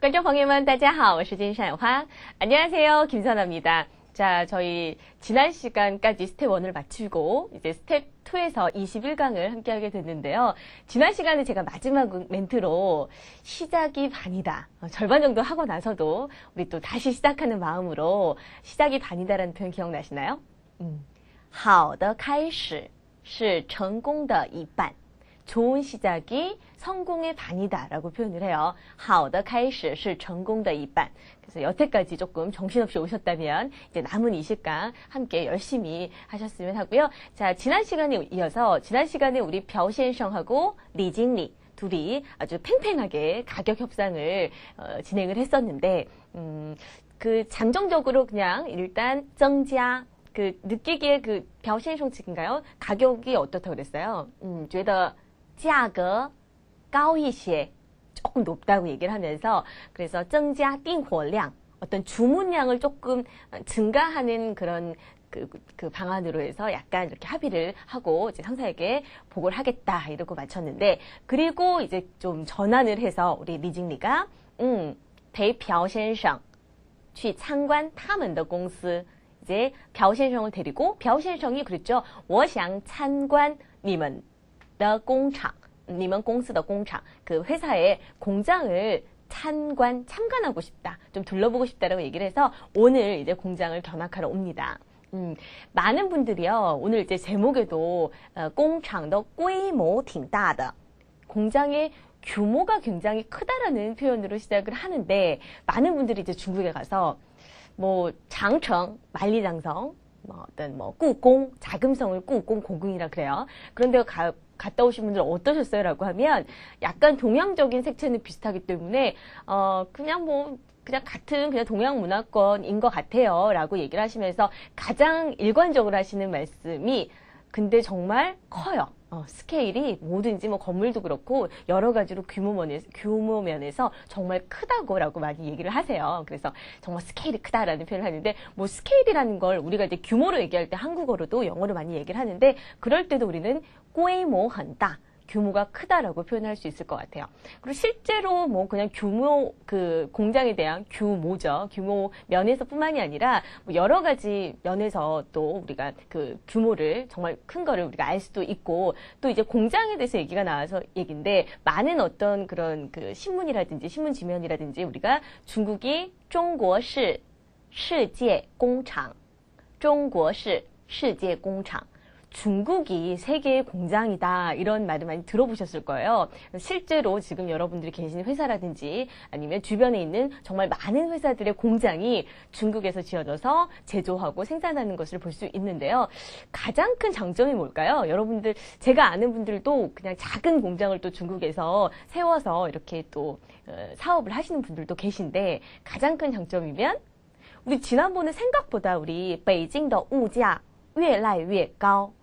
观众朋友们，大家好，我是金善花。안녕하세요, 김선아입니다. 자, 저희 지난 시간까지 스텝 1을 마치고 이제 스텝 2에서 21강을 함께하게 됐는데요. 지난 시간에 제가 마지막 멘트로 시작이 반이다. 절반 정도 하고 나서도 우리 또 다시 시작하는 마음으로 시작이 반이다라는 표현 기억나시나요? 好的开始是成功的一半. 좋은 시작이 성공의 반이다라고 표현을 해요. 好的开始是成功的一半. 그래서 여태까지 조금 정신없이 오셨다면 이제 남은 20강 함께 열심히 하셨으면 하고요. 자, 지난 시간에 이어서 지난 시간에 우리 벼先生하고 리징리 둘이 아주 팽팽하게 가격 협상을 진행을 했었는데 그 잠정적으로 그냥 일단 增加 그 느끼기에 그 벼先生측인가요? 가격이 어떻다고 그랬어요? 觉得价格高一些 조금 높다고 얘기를 하면서 그래서 增加订货量 어떤 주문량을 조금 증가하는 그런 그 방안으로 해서 약간 이렇게 합의를 하고 이제 상사에게 보고를 하겠다 이러고 마쳤는데 그리고 이제 좀 전환을 해서 우리 리징리가 陪朴先生去参观他们的公司 이제 벼先生을 데리고 벼先生이 그랬죠. 我想参观你们的工厂你们公司的工厂 그 회사의 공장을 참관하고 싶다. 좀 둘러보고 싶다라고 얘기를 해서 오늘 이제 공장을 견학하러 옵니다. 많은 분들이요. 오늘 이제 제목에도 공장의规模 挺大的 공장의 규모가 굉장히 크다라는 표현으로 시작을 하는데 많은 분들이 이제 중국에 가서 뭐 장청, 만리장성, 뭐 어떤 뭐故宫, 자금성을故宫, 고궁이라 그래요. 그런데 갔다 오신 분들 어떠셨어요? 라고 하면 약간 동양적인 색채는 비슷하기 때문에 그냥 같은 그냥 동양 문화권인 것 같아요. 라고 얘기를 하시면서 가장 일관적으로 하시는 말씀이 근데 정말 커요. 스케일이 뭐든지 뭐 건물도 그렇고 여러 가지로 규모 면에서 정말 크다고라고 많이 얘기를 하세요. 그래서 정말 스케일이 크다라는 표현을 하는데 뭐 스케일이라는 걸 우리가 이제 규모로 얘기할 때 한국어로도 영어로 많이 얘기를 하는데 그럴 때도 우리는 规模很大 규모가 크다라고 표현할 수 있을 것 같아요. 그리고 실제로 뭐 그냥 규모 그 공장에 대한 규모죠. 규모 면에서뿐만이 아니라 뭐 여러 가지 면에서 또 우리가 그 규모를 정말 큰 거를 우리가 알 수도 있고 또 이제 공장에 대해서 얘기가 나와서 얘기인데 많은 어떤 그런 그 신문이라든지 신문 지면이라든지 우리가 중국이 中国是世界工厂 中国是世界工厂 중국이 세계의 공장이다 이런 말을 많이 들어보셨을 거예요. 실제로 지금 여러분들이 계신 회사라든지 아니면 주변에 있는 정말 많은 회사들의 공장이 중국에서 지어져서 제조하고 생산하는 것을 볼 수 있는데요. 가장 큰 장점이 뭘까요? 여러분들 제가 아는 분들도 그냥 작은 공장을 또 중국에서 세워서 이렇게 또 사업을 하시는 분들도 계신데 가장 큰 장점이면 우리 지난번에 생각보다 우리 베이징의 物价越来越高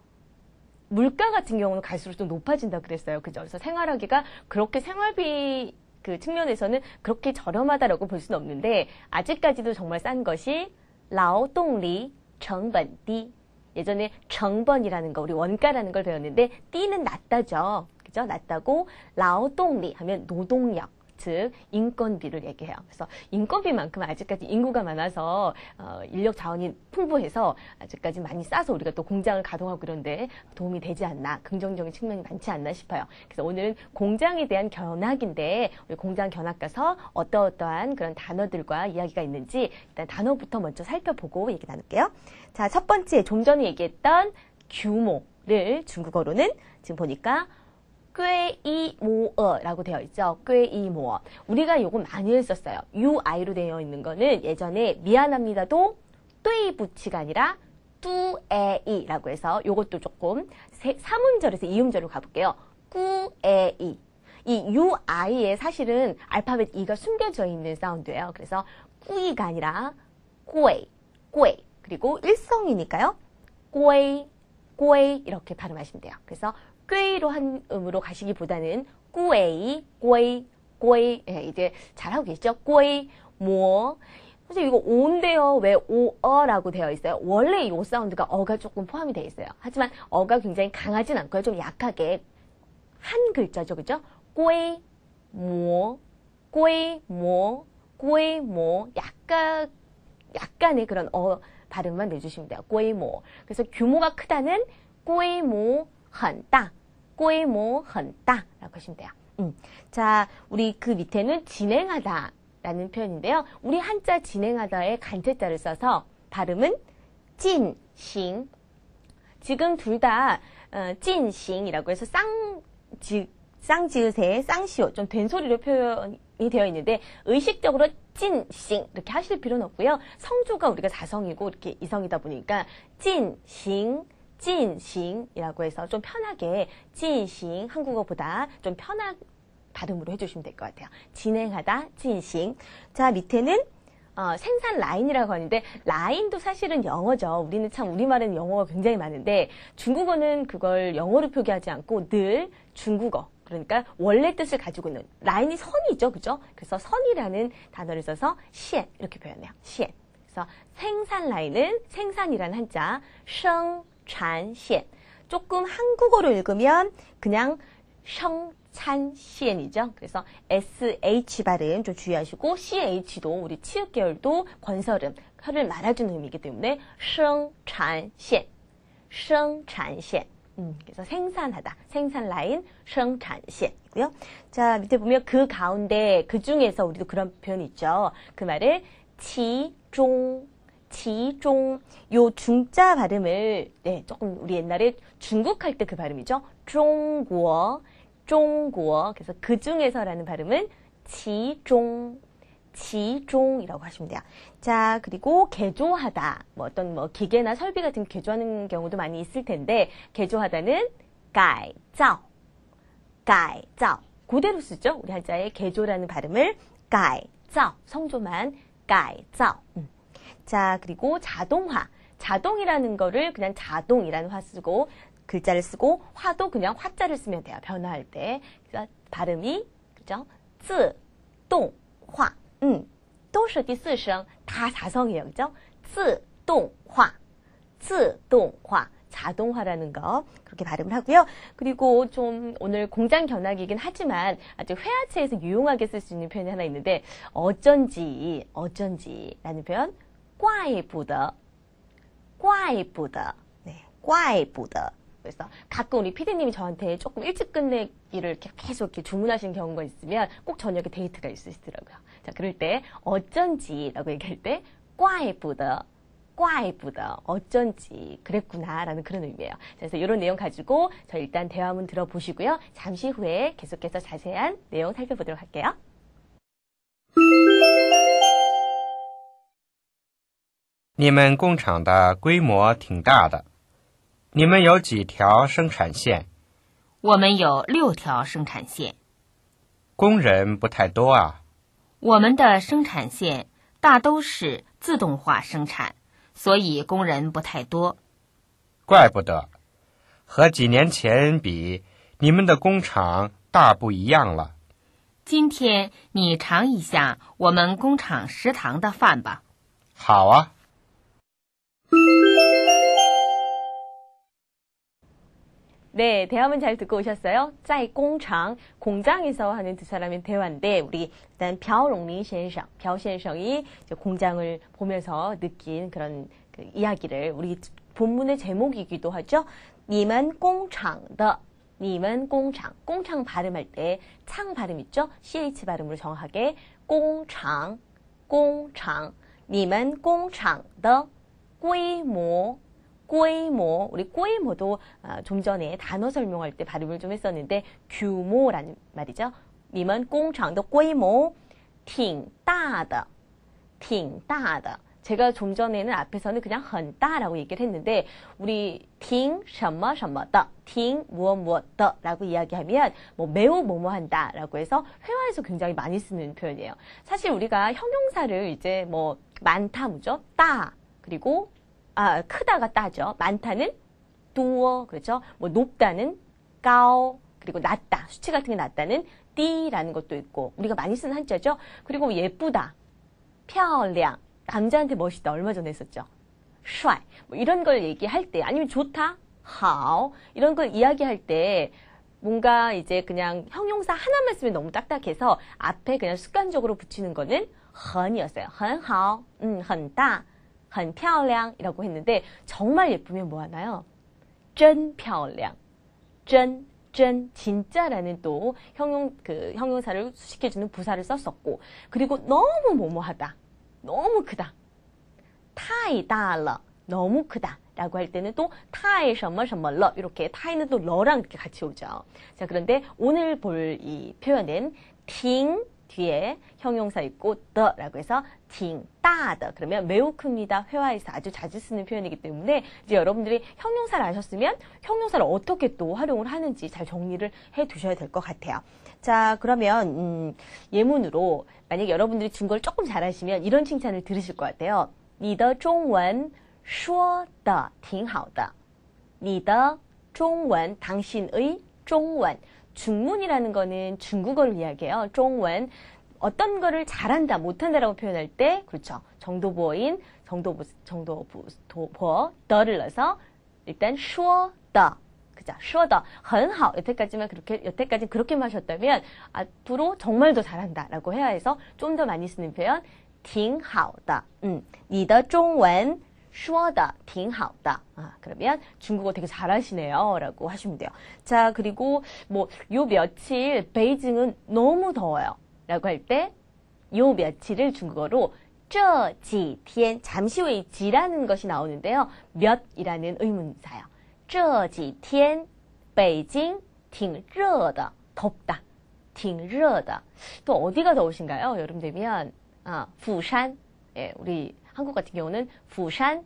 물가 같은 경우는 갈수록 좀 높아진다 그랬어요. 그죠? 그래서 생활하기가 그렇게 생활비 그 측면에서는 그렇게 저렴하다라고 볼 수는 없는데 아직까지도 정말 싼 것이 劳动力成本低 예전에 정번이라는 거 우리 원가라는 걸 배웠는데 띠는 낮다죠. 그죠? 낮다고 劳动力 하면 노동력 즉 인건비를 얘기해요. 그래서 인건비만큼 아직까지 인구가 많아서 인력 자원이 풍부해서 아직까지 많이 싸서 우리가 또 공장을 가동하고 그런데 도움이 되지 않나 긍정적인 측면이 많지 않나 싶어요. 그래서 오늘은 공장에 대한 견학인데 우리 공장 견학 가서 어떠한 그런 단어들과 이야기가 있는지 일단 단어부터 먼저 살펴보고 얘기 나눌게요. 자, 첫 번째 좀 전에 얘기했던 규모를 중국어로는 지금 보니까 规模라고 되어 있죠. 规模 우리가 요거 많이 했었어요. UI로 되어 있는 거는 예전에 미안합니다도 对不起가 아니라 故意라고 해서 요것도 조금 사문절에서 이음절로 가볼게요. 故意 이 UI에 사실은 알파벳 E가 숨겨져 있는 사운드예요. 그래서 故意가 아니라 贵 그리고 일성이니까요. 贵 이렇게 발음하시면 돼요. 그래서 꾀로 한 음으로 가시기보다는 꾸에이, 꾀, 예, 이제 잘하고 계시죠? 꾀, 뭐. 선생님 이거 오인데요. 왜 오어라고 되어 있어요? 원래 이 오 사운드가 어가 조금 포함이 되어 있어요. 하지만 어가 굉장히 강하진 않고요. 좀 약하게 한 글자죠. 그죠? 꾀, 뭐, 规模, 약간의 그런 발음만 내주시면 돼요. 规模. 그래서 규모가 크다는 规模很大, 规模很大라고 하시면 돼요. 자, 우리 그 밑에는 진행하다 라는 표현인데요. 우리 한자 진행하다에 간체자를 써서 발음은 진싱. 지금 둘 다 진싱이라고 해서 쌍지읒에 쌍시옷 좀 된소리로 표현이 되어 있는데 의식적으로 진싱 이렇게 하실 필요는 없고요. 성조가 우리가 4성이고 이렇게 2성이다 보니까 진싱이라고 해서 좀 편하게 진싱 한국어보다 좀 편한 발음으로 해주시면 될 것 같아요. 진행하다 진싱. 자, 밑에는 생산 라인이라고 하는데 라인도 사실은 영어죠. 우리는 참 우리말에는 영어가 굉장히 많은데 중국어는 그걸 영어로 표기하지 않고 늘 중국어 그러니까 원래 뜻을 가지고 있는 라인이 선이죠. 그죠? 그래서 선이라는 단어를 써서 시엔 이렇게 표현해요. 시엔. 그래서 생산 라인은 생산이라는 한자 생산시엔. 조금 한국어로 읽으면 그냥 찬시엔이죠. 그래서 SH 발음 좀 주의하시고 CH도 우리 치읓 계열도 건설음, 혀를 말아주는 의미이기 때문에 생산시엔. 그래서 생산하다, 생산 라인, 생산시엔이고요. 자, 밑에 보면 그 가운데, 그 중에서 우리도 그런 표현이 있죠. 그 말을 지종. 요 중자 발음을, 네, 조금 우리 옛날에 중국 할 때 그 발음이죠. 중국어. 그래서 그 중에서라는 발음은 지종이라고 하시면 돼요. 자, 그리고 개조하다. 어떤 기계나 설비 같은 개조하는 경우도 많이 있을 텐데, 개조하다는 改造. 그대로 쓰죠. 우리 한자의 개조라는 발음을 改造. 성조만 改造. 자, 그리고 자동화. 자동이라는 거를 그냥 자동이라는 글자를 쓰고 화도 그냥 화자를 쓰면 돼요. 변화할 때. 그래서 발음이 그죠? 自动化. 都是第四声. 다 4성이에요. 그죠? 自动化. 자동화라는 거 그렇게 발음을 하고요. 그리고 좀 오늘 공장 견학이긴 하지만 아주 회화체에서 유용하게 쓸 수 있는 표현이 하나 있는데 어쩐지라는 표현 怪不得. 네, 怪不得. 그래서 가끔 우리 PD님이 저한테 조금 일찍 끝내기를 이렇게 계속 이렇게 주문하시는 경우가 있으면 꼭 저녁에 데이트가 있으시더라고요. 자, 그럴 때 어쩐지라고 얘기할 때 怪不得. 어쩐지 그랬구나라는 그런 의미예요. 그래서 이런 내용 가지고 저 일단 대화문 들어보시고요. 잠시 후에 계속해서 자세한 내용 살펴보도록 할게요. 你们工厂的规模挺大的，你们有几条生产线？我们有6条生产线。工人不太多啊。我们的生产线大都是自动化生产，所以工人不太多。怪不得，和几年前比，你们的工厂大不一样了。今天你尝一下我们工厂食堂的饭吧。好啊。 네, 대화문 잘 듣고 오셨어요? 在工厂, 공장에서 하는 두 사람의 대화인데 우리 일단 벼롱민先生, 벼先生이 공장을 보면서 느낀 그런 그 이야기를 우리 본문의 제목이기도 하죠. 你们工厂的, 你们工厂, 공창 발음할 때 창 발음 있죠? CH 발음으로 정확하게 工厂, 你们工厂的规模, 우리规模도 좀 전에 단어 설명할 때 발음을 좀 했었는데 규모라는 말이죠. 你们工厂的规模挺大的. 제가 좀 전에는 앞에서는 그냥 很大라고 얘기를 했는데 우리 挺什么什么的, 挺무엇的라고 이야기하면 매우 뭐뭐한다 라고 해서 회화에서 굉장히 많이 쓰는 표현이에요. 사실 우리가 형용사를 이제 많다 뭐죠? 따 그리고 크다가 따죠. 많다는 두어, 그렇죠? 높다는 까오, 그리고 낮다, 수치 같은 게 낮다는 띠라는 것도 있고, 우리가 많이 쓰는 한자죠. 그리고 예쁘다, 漂亮, 남자한테 멋있다, 얼마 전에 했었죠. 帅, 이런 걸 얘기할 때, 아니면 좋다, 好, 이런 걸 이야기할 때, 뭔가 이제 그냥 형용사 하나만 쓰면 너무 딱딱해서 앞에 그냥 습관적으로 붙이는 거는 很이었어요. 很好, 很大, 很漂亮이라고 했는데 정말 예쁘면 뭐 하나요? 真漂亮, 真 진짜라는 또 형용사를 수식해주는 부사를 썼었고, 그리고 너무 뭐뭐하다, 너무 크다, 太大了, 너무 크다 라고 할 때는 또太什么什么了, 이렇게太는 또 러랑 이렇게 같이 오죠. 자, 그런데 오늘 볼 이 표현은 挺 뒤에 형용사 있고 더라고 해서 挺大的, 그러면 매우 큽니다. 회화에서 아주 자주 쓰는 표현이기 때문에 이제 여러분들이 형용사를 아셨으면 형용사를 어떻게 또 활용을 하는지 잘 정리를 해 두셔야 될 것 같아요. 자, 그러면 예문으로 만약 여러분들이 중국어를 조금 잘하시면 이런 칭찬을 들으실 것 같아요. 你的中文说得挺好的. 你的中文, 당신의 中文. 중문이라는 거는 중국어를 이야기해요. 中文. 어떤 거를 잘한다, 못한다라고 표현할 때, 그렇죠. 정도보어인, 정도보어, 더를 넣어서, 일단, 说的. 그죠. 说的. 很好. 여태까지는 그렇게 마셨다면, 앞으로 정말 더 잘한다. 라고 해야 해서, 좀 더 많이 쓰는 표현, 挺好的. 你的中文说的挺好的. 그러면 중국어 되게 잘하시네요. 라고 하시면 돼요. 자, 그리고 요 며칠 베이징은 너무 더워요. 라고 할 때, 요 며칠을 중국어로 这几天, 잠시 후에 이 지라는 것이 나오는데요. 몇이라는 의문사요. 这几天, 베이징, 挺热的, 덥다. 挺热的. 또 어디가 더우신가요? 여름 되면, 부산. 예, 우리 한국 같은 경우는 부산,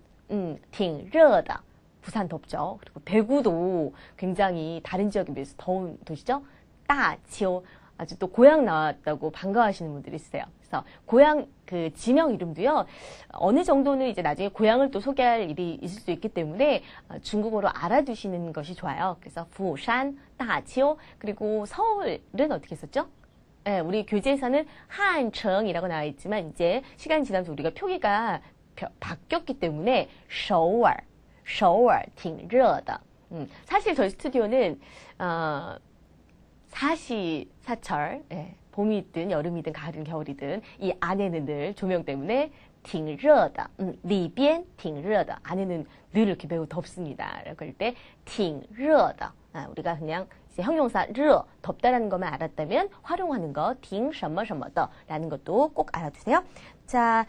挺热的. 부산 덥죠. 그리고 대구도 굉장히 다른 지역에 비해서 더운 도시죠. 大邱. 아주 또 고향 나왔다고 반가워하시는 분들이 있어요. 그래서 고향 그 지명 이름도요. 어느 정도는 이제 나중에 고향을 또 소개할 일이 있을 수 있기 때문에 중국어로 알아두시는 것이 좋아요. 그래서 부산, 다치오, 그리고 서울은 어떻게 썼죠? 네, 우리 교재에서는 한청이라고 나와 있지만 이제 시간이 지나면서 우리가 표기가 바뀌었기 때문에 首尔, 挺热的. 사실 저희 스튜디오는 사시사철, 예, 봄이든 여름이든 가을이든 겨울이든 이 안에는 늘 조명 때문에 挺热的, 里边挺热的, 안에는 늘 이렇게 매우 덥습니다. 라고 할 때 挺热的. 우리가 그냥 이제 형용사 热, 덥다라는 것만 알았다면 활용하는 거 挺什么什么的라는 것도 꼭 알아두세요. 자,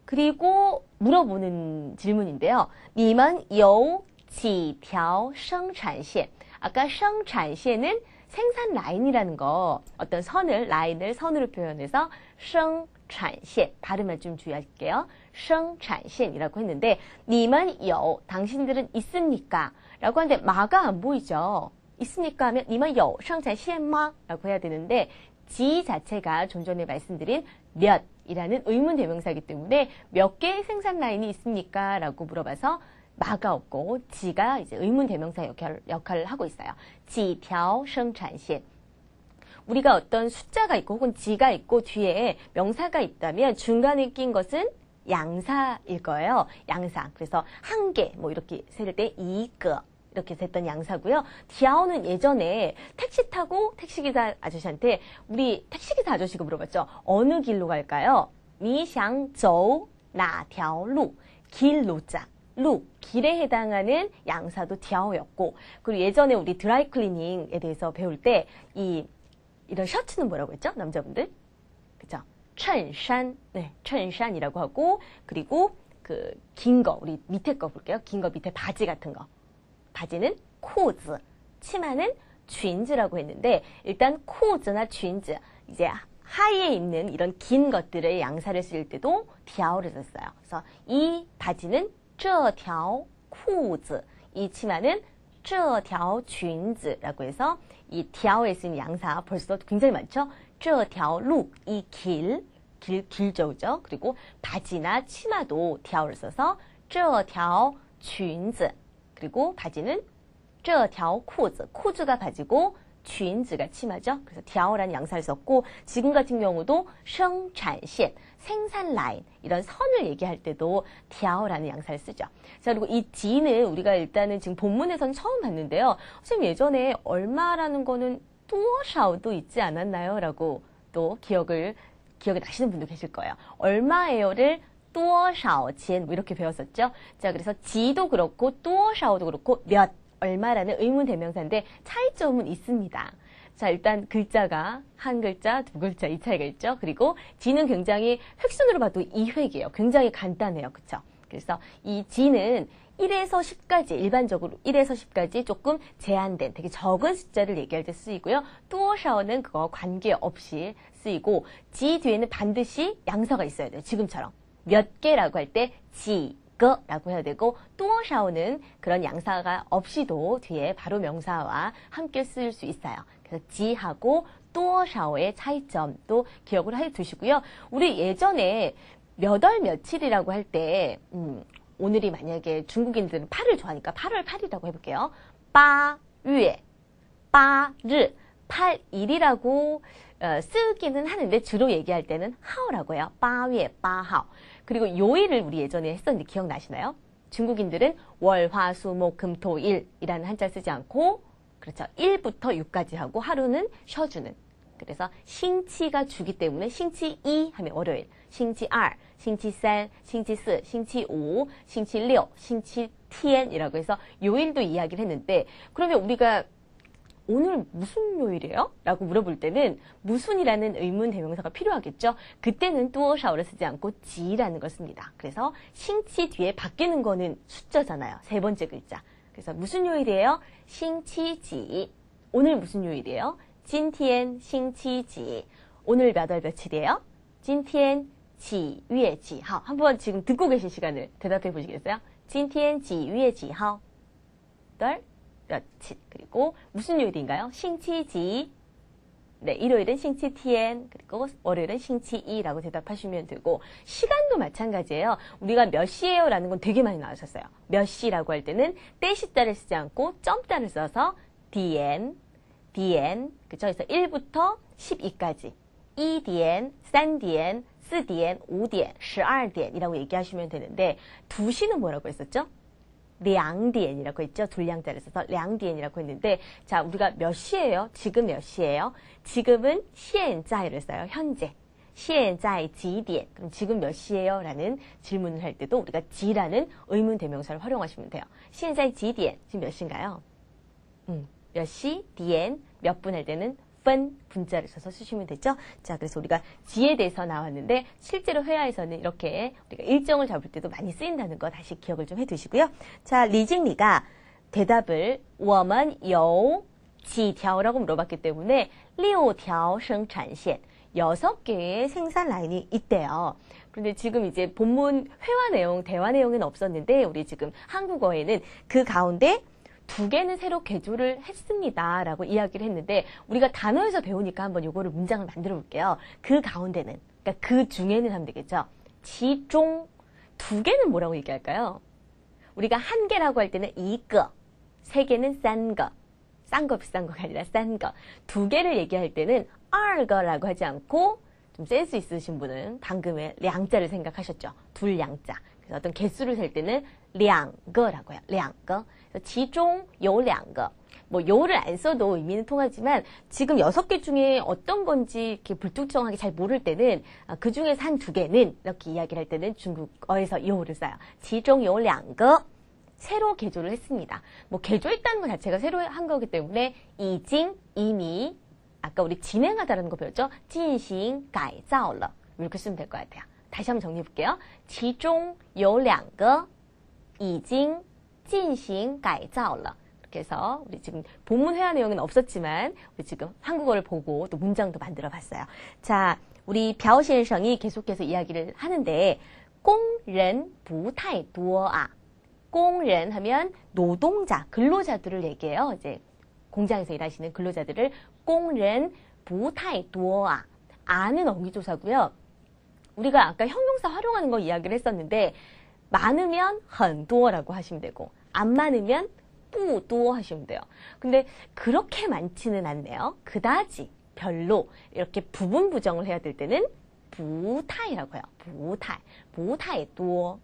그리고 물어보는 질문인데요. 你们有几条生产线? 아까 生产线은 생산 라인이라는 거, 어떤 라인을 선으로 표현해서 生产线, 발음을 좀 주의할게요. 生产线이라고 했는데, 你们有, 당신들은 있습니까? 라고 하는데, 마가 안 보이죠? 있습니까? 하면, 你们有生产线吗? 라고 해야 되는데, 지 자체가 좀 전에 말씀드린 몇 이라는 의문 대명사이기 때문에 몇 개의 생산 라인이 있습니까? 라고 물어봐서 마가 없고 지가 이제 의문 대명사 역할을 하고 있어요. 几条生产线. 우리가 어떤 숫자가 있고 혹은 지가 있고 뒤에 명사가 있다면 중간에 낀 것은 양사일 거예요. 양사. 그래서 한 개, 이렇게 셀 때 一个 이렇게 셌던 양사고요. 디아오는 예전에 택시 타고 택시기사 아저씨한테 우리 택시기사 아저씨가 물어봤죠. 어느 길로 갈까요? 你想走哪条路? 길로자. 루, 길에 해당하는 양사도 디아오였고, 그리고 예전에 우리 드라이클리닝에 대해서 배울 때 이런 셔츠는 뭐라고 했죠? 남자분들? 그죠? 衬衫. 네, 衬衫이라고 하고, 그리고 그 긴 거, 우리 밑에 거 볼게요. 긴 거 밑에 바지 같은 거. 바지는 코즈, 치마는 쥔즈라고 했는데 일단 코즈나 쥔즈, 이제 하의에 입는 이런 긴 것들의 양사를 쓸 때도 디아오를 썼어요. 그래서 이 바지는 这条裤子, 이 치마는 这条裙子라고 해서 이 디아오에 쓰인 양사 벌써 굉장히 많죠. 这条路, 이 길죠, 그죠? 그리고 바지나 치마도 디아오를 써서 这条裙子. 그리고 바지는 这条裤子, 裤子가 바지고 쥔즈가 치마죠. 그래서 条라는 양사를 썼고 지금 같은 경우도 生产线, 생산 라인 이런 선을 얘기할 때도 条라는 양사를 쓰죠. 자, 그리고 이 지는 우리가 일단은 지금 본문에서는 처음 봤는데요. 선생님 예전에 얼마라는 거는 多少도 있지 않았나요? 라고 또 기억이 나시는 분도 계실 거예요. 얼마예요를 多少钱 뭐 이렇게 배웠었죠. 자, 그래서 지도 그렇고 多少도 그렇고 몇 얼마라는 의문 대명사인데 차이점은 있습니다. 자, 일단 글자가 한 글자, 두 글자 이 차이가 있죠. 그리고 지는 굉장히 획순으로 봐도 2획이에요. 굉장히 간단해요. 그쵸? 그래서 이 지는 1에서 10까지 일반적으로 1에서 10까지 조금 제한된 되게 적은 숫자를 얘기할 때 쓰이고요. 多少는 그거 관계없이 쓰이고 지 뒤에는 반드시 양서가 있어야 돼요. 지금처럼. 몇 개라고 할 때 지, 라고 해야 되고 多少는 그런 양사가 없이도 뒤에 바로 명사와 함께 쓸 수 있어요. 그래서 지하고 多少의 차이점도 기억을 해 두시고요. 우리 예전에 몇 월 며칠이라고 할 때 오늘이 만약에 중국인들은 8을 좋아하니까 8월 8일이라고 해볼게요. 8월, 8일, 8일이라고 쓰기는 하는데 주로 얘기할 때는 하오라고 해요. 8월 8일. 그리고 요일을 우리 예전에 했었는데 기억나시나요? 중국인들은 월, 화, 수, 목, 금, 토, 일이라는 한자를 쓰지 않고 그렇죠. 1부터 6까지 하고 하루는 쉬어주는. 그래서 싱치가 주기 때문에 싱치 2 하면 월요일, 싱치 2, 싱치 3, 싱치 4, 싱치 5, 싱치 6, 싱치 10이라고 해서 요일도 이야기를 했는데 그러면 우리가 오늘 무슨 요일이에요? 라고 물어볼 때는 무슨이라는 의문 대명사가 필요하겠죠. 그때는 多少를 쓰지 않고 지라는 걸 씁니다. 그래서 싱치 뒤에 바뀌는 거는 숫자잖아요. 세 번째 글자. 그래서 무슨 요일이에요? 싱치지. 오늘 무슨 요일이에요? 今天 싱치지. 오늘 몇 월 며칠이에요? 今天 几月几号. 한번 지금 듣고 계신 시간을 대답해 보시겠어요? 今天几月几号? 달 며칠. 그리고 무슨 요일인가요? 싱치지. 네, 일요일은 싱치티엔, 그리고 월요일은 싱치이라고 대답하시면 되고 시간도 마찬가지예요. 우리가 몇 시예요? 라는 건 되게 많이 나오셨어요. 몇 시라고 할 때는 떼시자를 쓰지 않고 점자를 써서 디엔, 그쵸? 그래서 1부터 12까지 2点, 3点, 4点, 5点, 12点이라고 얘기하시면 되는데 2시는 뭐라고 했었죠? 2点이라고 했죠. 둘량자를 써서 2点이라고 했는데 자, 우리가 몇 시예요? 지금 몇 시예요? 지금은 现在를 써요. 현재. 现在几点? 그럼 지금 몇 시예요? 라는 질문을 할 때도 우리가 지라는 의문 대명사를 활용하시면 돼요. 现在几点? 지금 몇 시인가요? 몇 시? 点? 몇 분 할 때는 분, 분자를 써서 쓰시면 되죠. 자, 그래서 우리가 지에 대해서 나왔는데 실제로 회화에서는 이렇게 우리가 일정을 잡을 때도 많이 쓰인다는 거 다시 기억을 좀 해두시고요. 자, 리징리가 대답을 我们有几条라고 물어봤기 때문에 6条生产线 6개의 생산 라인이 있대요. 그런데 지금 이제 본문 회화 내용, 대화 내용은 없었는데 우리 지금 한국어에는 그 가운데 2개는 새로 개조를 했습니다. 라고 이야기를 했는데 우리가 단어에서 배우니까 한번 요거를 문장을 만들어 볼게요. 그 가운데는, 그러니까 그 중에는 하면 되겠죠. 지종 2개는 뭐라고 얘기할까요? 우리가 1개라고 할 때는 2거, 3개는 싼 거, 싼 거 비싼 거가 아니라 싼 거. 2개를 얘기할 때는 2거라고 하지 않고 좀 센스 있으신 분은 방금의 량자를 생각하셨죠. 둘량자. 그래서 어떤 개수를 셀 때는 2거라고 해요. 2거. 지종 요 2거. 뭐 요를 안 써도 의미는 통하지만 지금 6개 중에 어떤 건지 이렇게 불특정하게 잘 모를 때는 그 중에서 한 2개는 이렇게 이야기를 할 때는 중국어에서 요를 써요. 지종 요 2거. 새로 개조를 했습니다. 뭐 개조했다는 것 자체가 새로 한 거기 때문에 이징, 이미 아까 우리 진행하다라는 거 배웠죠? 进行改造了 이렇게 쓰면 될 것 같아요. 다시 한번 정리해 볼게요. 其中有2个已经进行改造了 이렇게 해서 우리 지금 본문 회화 내용은 없었지만 우리 지금 한국어를 보고 또 문장도 만들어 봤어요. 자, 우리 벼先生이 계속해서 이야기를 하는데 工人不太多啊. 工人 하면 노동자, 근로자들을 얘기해요. 이제 공장에서 일하시는 근로자들을 工人不太多啊. 아는 어휘조사고요. 우리가 아까 형용사 활용하는 거 이야기를 했었는데 많으면 很多라고 하시면 되고 안 많으면 뿌도 하시면 돼요. 근데 그렇게 많지는 않네요. 그다지, 별로 이렇게 부분 부정을 해야 될 때는 부타이라고 해요. 부타이, 부타이 또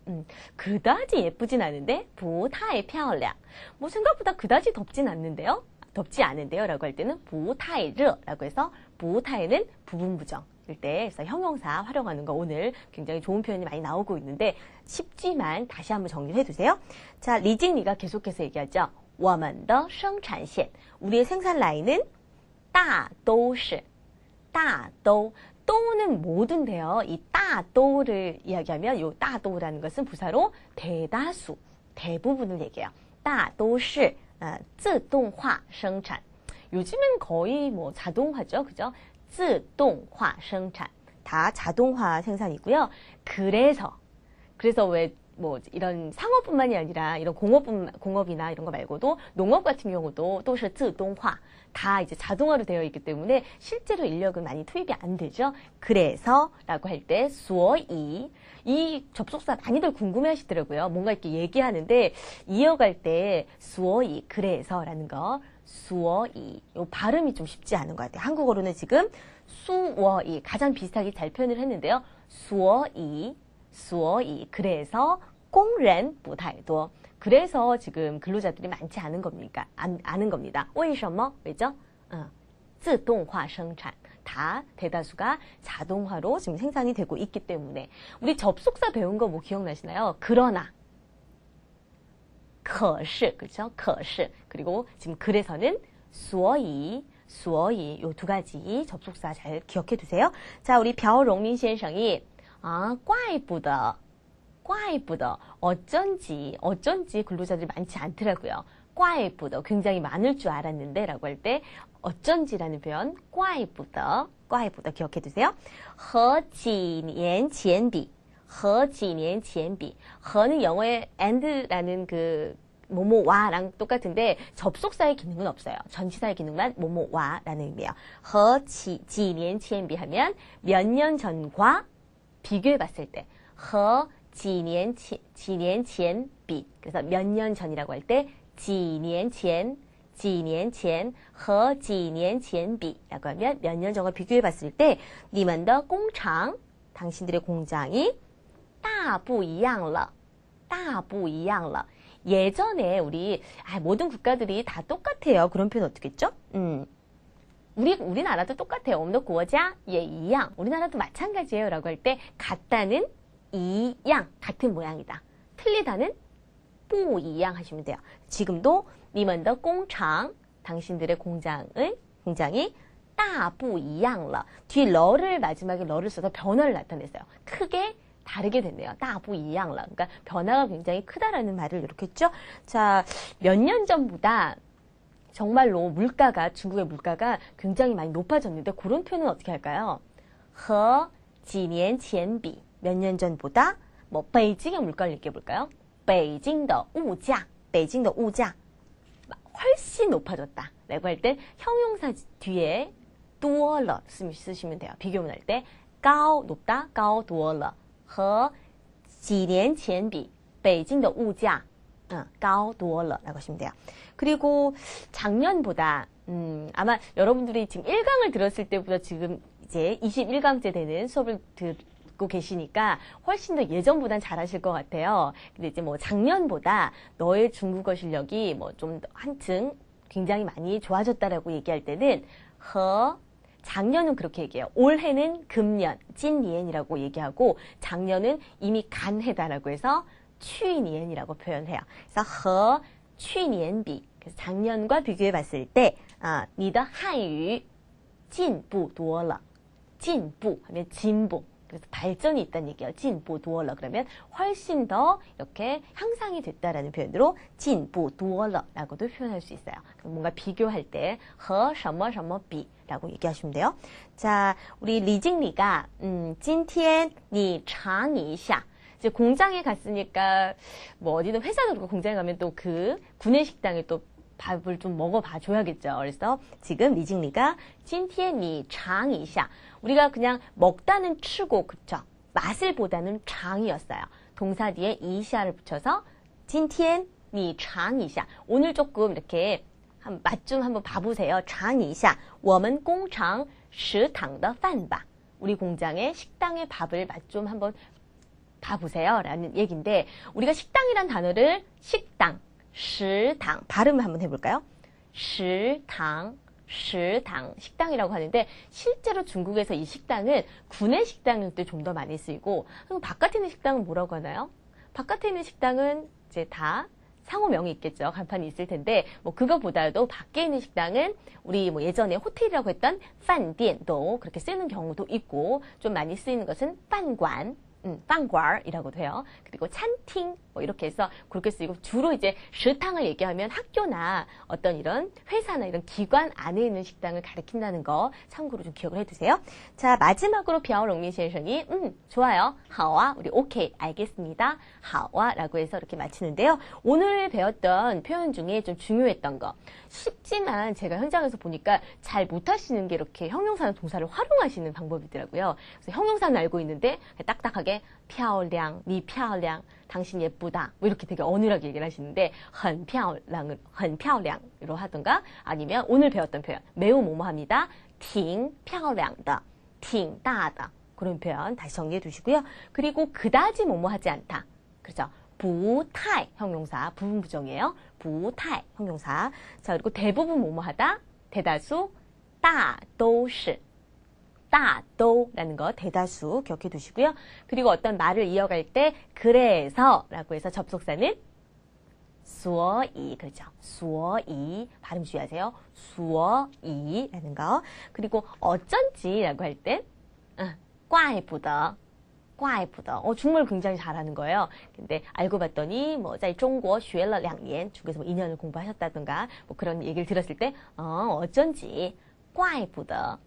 그다지 예쁘진 않은데 부타이 漂亮. 뭐 생각보다 그다지 덥진 않는데요. 덥지 않은데요 라고 할 때는 부타이르라고 해서 부타이는 부분 부정일 때 그래서 형용사 활용하는 거 오늘 굉장히 좋은 표현이 많이 나오고 있는데 쉽지만 다시 한번 정리를 해두세요. 자, 리징리가 계속해서 얘기하죠. 我们的生产线 우리의 생산 라인은 大都是 大都 또는 모든데요. 이 따도를 이야기하면 이 따도라는 것은 부사로 대다수, 대부분을 얘기해요. 따도시 自动化生产. 요즘은 거의 뭐 자동화죠. 그죠? 自动化生产. 다 자동화 생산이고요. 그래서 왜 뭐 이런 상업뿐만이 아니라 이런 공업이나 이런 거 말고도 농업 같은 경우도 또是自动化 다 이제 자동화로 되어 있기 때문에 실제로 인력은 많이 투입이 안 되죠. 그래서 라고 할 때 所以 이 접속사 많이들 궁금해 하시더라고요. 뭔가 이렇게 얘기하는데 이어갈 때 所以 그래서라는 거 所以 요 발음이 좀 쉽지 않은 것 같아요. 한국어로는 지금 所以 가장 비슷하게 잘 표현을 했는데요. 所以 그래서 工人不太多 그래서 지금 근로자들이 많지 않은 겁니까? 않은 겁니다. 为什么? 왜죠? 自动化生产 다 대다수가 자동화로 지금 생산이 되고 있기 때문에 우리 접속사 배운 거 뭐 기억나시나요? 그러나 可是 그렇죠? 可是 그리고 지금 그래서는 所以요 두 가지 접속사 잘 기억해 두세요. 자, 우리 벼롱민先生이 怪不得 어쩐지 근로자들이 많지 않더라고요. 怪不得 굉장히 많을 줄 알았는데 라고 할 때 어쩐지라는 표현 怪不得 기억해 두세요. 和几年前比 和는 영어의 and라는 그 뭐뭐와랑 똑같은데 접속사의 기능은 없어요. 전치사의 기능만 뭐뭐와라는 의미예요. 和几年前比 하면 몇 년 전과 비교해 봤을 때 和几年前比 그래서 몇 년 전이라고 할 때 几年前和几年前比 라고 하면 몇 년 전과 비교해 봤을 때 你们的工厂 당신들의 공장이 大不一样了 예전에 우리 모든 국가들이 다 똑같아요. 그런 표현 어떻게 했죠? 우리나라도 똑같아요. 我们的国家也一样 우리나라도 마찬가지예요. 라고 할 때 같다는 一样 같은 모양이다. 틀리다는 不一样 하시면 돼요. 지금도 你们的工厂 당신들의 공장이 大不一样了 뒤 러를 마지막에 러를 써서 변화를 나타냈어요. 크게 다르게 됐네요. 大不一样了 그러니까 변화가 굉장히 크다라는 말을 이렇게 했죠. 자, 몇 년 전보다 정말로 중국의 물가가 굉장히 많이 높아졌는데 그런 표현은 어떻게 할까요? 和几年前比 몇 년 전보다 뭐 베이징의 물가를 얘기해 볼까요? 北京的物价 훨씬 높아졌다. 라고 할 때 형용사 뒤에 多了 쓰시면 돼요. 비교문 할 때 高 높다, 高多了和几年前比北京的物价高多了 라고 하시면 돼요. 그리고 작년보다 아마 여러분들이 지금 1강을 들었을 때보다 지금 이제 21강째 되는 수업을 듣고 계시니까 훨씬 더 예전보단 잘하실 것 같아요. 근데 이제 뭐 작년보다 너의 중국어 실력이 뭐 좀 한층 굉장히 많이 좋아졌다라고 얘기할 때는 작년은 그렇게 얘기해요. 올해는 금년, 찐니엔이라고 얘기하고 작년은 이미 간 해다라고 해서 취니엔이라고 표현해요. 그래서 和去年比 그래서 작년과 비교해 봤을 때 你的汉语进步多了 进步 하면 진보 그래서 발전이 있다는 얘기예요. 进步多了 그러면 훨씬 더 이렇게 향상이 됐다라는 표현으로 进步多了 라고도 표현할 수 있어요. 뭔가 비교할 때 和什么什么比 라고 얘기하시면 돼요. 자, 우리 리징리가 今天你尝一下 이제 공장에 갔으니까 뭐 어디든 회사도 그렇고 공장에 가면 또 그 구내식당에 또 밥을 좀 먹어봐 줘야겠죠. 그래서 지금 리징리가 今天你尝一下 우리가 그냥 먹다는 추고 그쵸? 맛을 보다는 장이었어요. 동사 뒤에 이샤를 붙여서 今天니尝一下. 오늘 조금 이렇게 맛 좀 한번 봐보세요. 尝一下. 我们工厂食堂的饭吧. 우리 공장의 식당의 밥을 맛 좀 한번 봐보세요. 라는 얘기인데 우리가 식당이란 단어를 식당, 食堂 발음을 한번 해볼까요? 食堂, 食堂, 식당이라고 하는데 실제로 중국에서 이 식당은 구내 식당일 때 좀 더 많이 쓰이고 그럼 바깥에 있는 식당은 뭐라고 하나요? 바깥에 있는 식당은 이제 다 상호명이 있겠죠. 간판이 있을 텐데 뭐 그거보다도 밖에 있는 식당은 우리 뭐 예전에 호텔이라고 했던 饭店도 그렇게 쓰는 경우도 있고 좀 많이 쓰이는 것은 饭馆, 饭馆이라고도 해요. 그리고 찬팅 뭐 이렇게 해서 그렇게 쓰이고 주로 이제 식당을 얘기하면 학교나 어떤 이런 회사나 이런 기관 안에 있는 식당을 가리킨다는 거 참고로 좀 기억을 해두세요. 자, 마지막으로 비아오롱민先生이 좋아요. 하와 우리 오케이 알겠습니다. 하와라고 해서 이렇게 마치는데요. 오늘 배웠던 표현 중에 좀 중요했던 거 쉽지만 제가 현장에서 보니까 잘 못하시는 게 이렇게 형용사나 동사를 활용하시는 방법이더라고요. 그래서 형용사는 알고 있는데 딱딱하게 漂亮, 你漂亮, 당신 예쁘다 뭐 이렇게 되게 어눌하게 얘기를 하시는데 很漂亮으로 하던가 아니면 오늘 배웠던 표현 매우 뭐뭐합니다. 挺漂亮的, 挺大的 그런 표현 다시 정리해 두시고요. 그리고 그다지 뭐뭐하지 않다. 그렇죠. 不太 형용사 부분 부정이에요. 不太 형용사. 자, 그리고 대부분 뭐뭐하다. 대다수 大都是 大都라는 거 대다수 기억해 두시고요. 그리고 어떤 말을 이어갈 때 그래서 라고 해서 접속사는 所以 그렇죠. 所以 발음 주의하세요. 所以라는 거. 그리고 어쩐지 라고 할 때 怪不得 중국말 굉장히 잘하는 거예요. 근데 알고 봤더니 뭐在中国学了2年 중국에서 뭐 2년을 공부하셨다던가 뭐 그런 얘기를 들었을 때 어쩐지 怪不得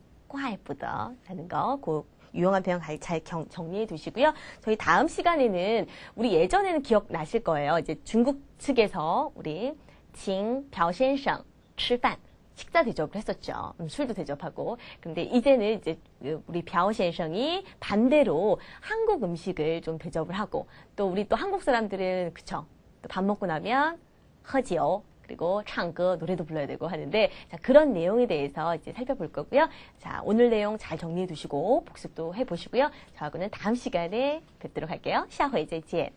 라는 거, 그 유용한 표현 잘 정리해 두시고요. 저희 다음 시간에는 우리 예전에는 기억나실 거예요. 이제 중국 측에서 우리 징 벼先生 吃饭 식사 대접을 했었죠. 술도 대접하고. 근데 이제는 이제 우리 벼先生이 반대로 한국 음식을 좀 대접을 하고 또 우리 또 한국 사람들은 그쵸. 또 밥 먹고 나면 喝酒 그리고唱歌, 노래도 불러야 되고 하는데 자, 그런 내용에 대해서 이제 살펴볼 거고요. 자, 오늘 내용 잘 정리해 두시고 복습도 해 보시고요. 저하고는 다음 시간에 뵙도록 할게요. 下回再见.